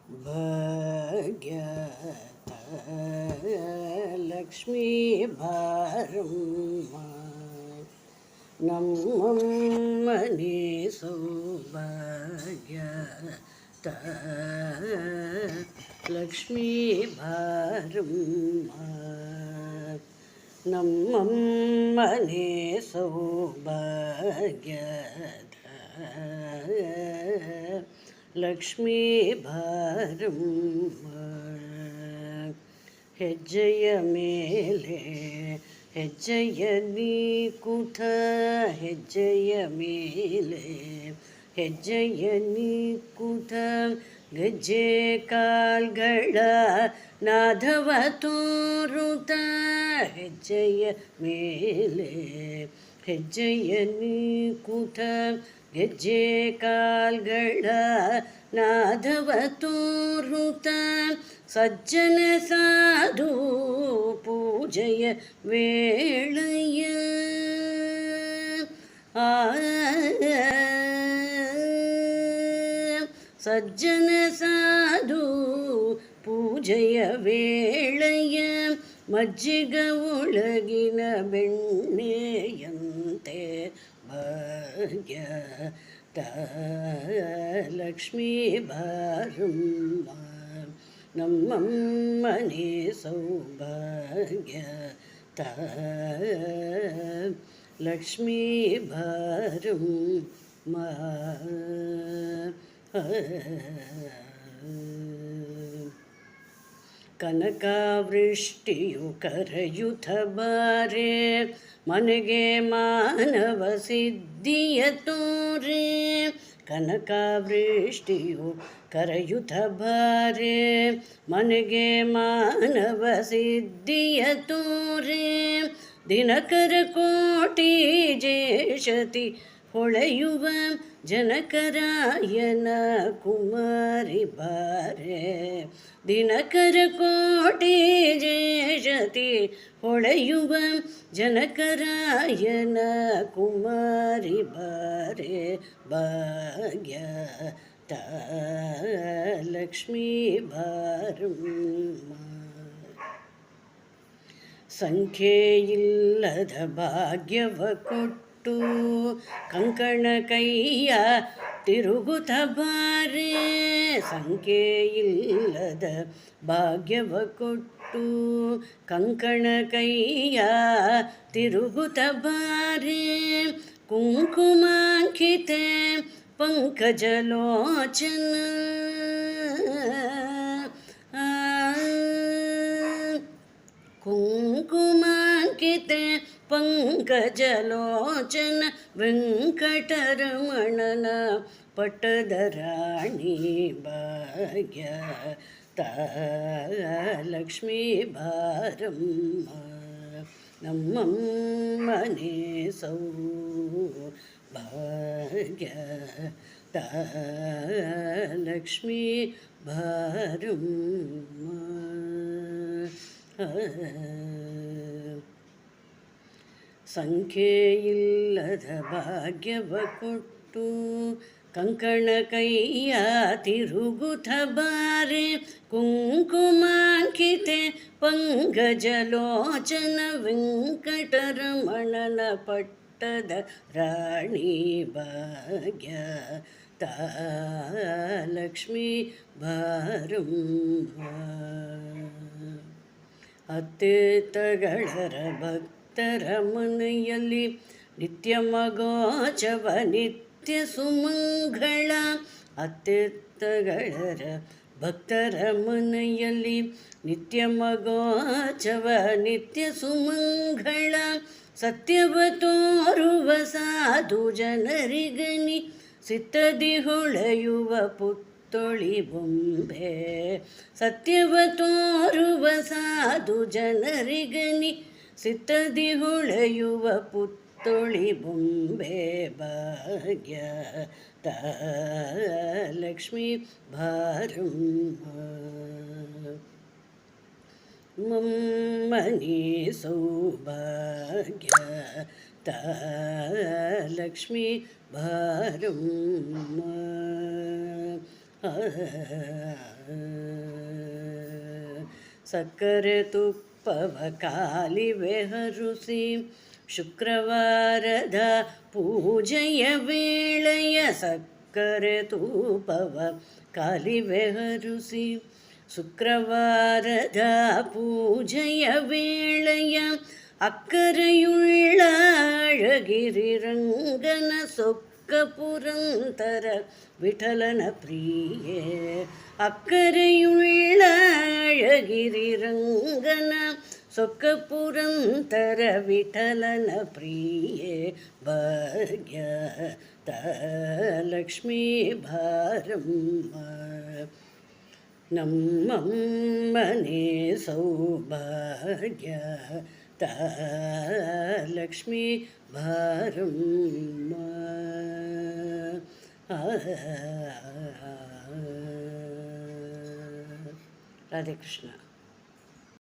ಭಾಗ್ಯದ ಲಕ್ಷ್ಮೀ ಬಾರಮ್ಮ ನಮ್ಮಮ್ಮನೆ ಸೌಭಾಗ್ಯದ ಲಕ್ಷ್ಮೀ ಬಾರಮ್ಮ ನಮ್ಮಮ್ಮನೆ ಸೌಭಾಗ್ಯದ ಲಕ್ಷ್ಮೀ ಬಾರಮ್ಮ ಹೆಜ್ಜೆಯ ಮೇಲೆ ಹೆಜ್ಜೆಯ ನೀಕುತ ಹೆಜ್ಜೆಯ ಮೇಲೆ ಹೆಜ್ಜೆಯ ನೀಕುತ ಗೆಜ್ಜೆ ಕಾಲ್ಗಳ ನಾದವ ತೋರುತ ಹೆಜ್ಜೆಯ ಮೇಲೆ ಹೆಜ್ಜೆಯ ನೀಕುತ ಗೆಜ್ಜೆ ಕಾಲ್ಗಳ ನಾದವ ತೋರುತ ಸಜ್ಜನ ಸಾಧು ಪೂಜೆಯ ವೇಳೆಯ ಸಜ್ಜನ ಸಾಧು ಪೂಜೆಯ ವೇಳೆಯ ಮಜ್ಜಿಗ ಒಳಗಿನ ಬೆಣ್ಣೆಯಂತೆ ಭಾಗ್ಯದ ಲಕ್ಷ್ಮೀ ಬಾರಮ್ಮ ನಮ್ಮಮ್ಮನೆ ಸೌಭಾಗ್ಯದ ಲಕ್ಷ್ಮೀ ಬಾರಮ್ಮ ಕನಕಾವೃಷ್ಟಿಯು ಕರೆಯುತ್ತ ಬಾರೆ ಮನೆಗೆ ಮಾನವ ಸಿದ್ಧಿಯ ತೋರೆ ಕನಕಾವೃಷ್ಟಿಯು ಕರೆಯುತ್ತ ಬಾರೆ ಮನೆಗೆ ಮಾನವ ಸಿದ್ಧಿಯ ತೋರೆ ದಿನಕರ ಕೋಟಿ ಜೇಷತಿ ಹೊಳೆಯುವ ಜನಕರಾಯನ ಕುಮಾರಿ ಬಾರೆ ದಿನಕರ ಕೋಟಿ ಜೇಷತಿ ಹೊಳೆಯುವ ಜನಕರಾಯನ ಕುಮಾರಿ ಬಾರೆ ಭಾಗ್ಯದ ಲಕ್ಷ್ಮೀ ಬಾರಮ್ಮ ಸಂಖ್ಯೆಯಿಲ್ಲದ ಭಾಗ್ಯವ ಕೊಟ್ಟು ಕಂಕಣ ಕೈಯ ತಿರುಗುತ್ತ ಬಾರೆ ಸಂಖ್ಯೆಯಿಲ್ಲದ ಭಾಗ್ಯವ ಕೊಟ್ಟು ಕಂಕಣ ಕೈಯ ತಿರುಗುತ್ತ ಬಾರೆ ಕುಂಕುಮಾಂಕಿತೆ ಪಂಕಜಲೋಚನ ಕುಂಕುಮಾಂಕಿತೆ ಪಂಕಜಲೋಚನ ವೆಂಕಟರಮಣನ ಪಟ್ಟದ ರಾಣಿ ಭಾಗ್ಯದ ಲಕ್ಷ್ಮೀ ಬಾರಮ್ಮ ನಮ್ಮಮ್ಮನೆ ಸೌಭಾಗ್ಯದ ಲಕ್ಷ್ಮೀ ಬಾರಮ್ಮ ಸಂಖ್ಯೆಯಿಲ್ಲದ ಭಾಗ್ಯವ ಕೊಟ್ಟು ಕಂಕಣ ಕೈಯ ತಿರುಗುತ್ತ ಬಾರೆ ಕುಂಕುಮಾಂಕಿತೆ ಪಂಕಜಲೋಚನ ವೆಂಕಟರಮಣನ ಪಟ್ಟದ ರಾಣಿ ಭಾಗ್ಯದ ಲಕ್ಷ್ಮೀ ಬಾರಮ್ಮ ಅತ್ಯೇತಗಳರ ಭಕ್ತರ ಮನೆಯಲ್ಲಿ ನಿತ್ಯ ಮಗೋಚವ ನಿತ್ಯ ಸುಮಂಗಳ ಅತ್ಯೇತಗಳರ ಭಕ್ತರ ಮನೆಯಲ್ಲಿ ನಿತ್ಯ ಮಗೋಚವ ನಿತ್ಯ ಸುಮಂಗಳ ಸತ್ಯವ ತೋರುವ ಸಾಧು ಜನರಿಗನಿ ಸಿತ್ತದಿ ಹೊಳೆಯುವ ಪುತ್ತೊಳಿ ಬೊಂಬೆ ಸತ್ಯವ ತೋರುವ ಸಾಧು ಜನರಿಗನಿ ಸಿತ್ತದಿ ಹೊಳೆಯುವ ಪುತ್ತೊಳಿ ಬೊಂಬೆ ಭಾಗ್ಯದ ಲಕ್ಷ್ಮೀ ಬಾರಮ್ಮ ಮಮ್ಮನಿ ಸೌಭಾಗ್ಯದ ಲಕ್ಷ್ಮೀ ಬಾರಮ್ಮ ಸಕ್ಕರೆ ತುಪ್ಪವ ಕಾಲಿವೆ ಹರುಸಿ ಶುಕ್ರವಾರದ ಪೂಜೆಯ ವೇಳೆಯ ಸಕ್ಕರೆ ತುಪ್ಪವ ಕಾಲಿವೆ ಹರುಸಿ ಶುಕ್ರವಾರದ ಪೂಜೆಯ ವೇಳೆಯ ಅಕ್ಕರೆಯುಳ್ಳ ಅಳಗಿರಿ ರಂಗನ ಸೊಕ್ಕ ಪುರಂತರ ವಿಠಲನ ಪ್ರಿಯೆ ಅಕ್ಕರೆಯುಳ್ಳ ಅಳಗಿರಿ ರಂಗನ ಸೊಕ್ಕ ಪುರಂತರ ವಿಠಲನ ಪ್ರಿಯೆ ಭಾಗ್ಯದ ಲಕ್ಷ್ಮೀ ಬಾರಮ್ಮ ನಮ್ಮಮ್ಮನೆ ಸೌಭಾಗ್ಯ ಲಕ್ಷ್ಮೀ ಬಾರಮ್ಮ ರಾಧೆ ಕೃಷ್ಣ.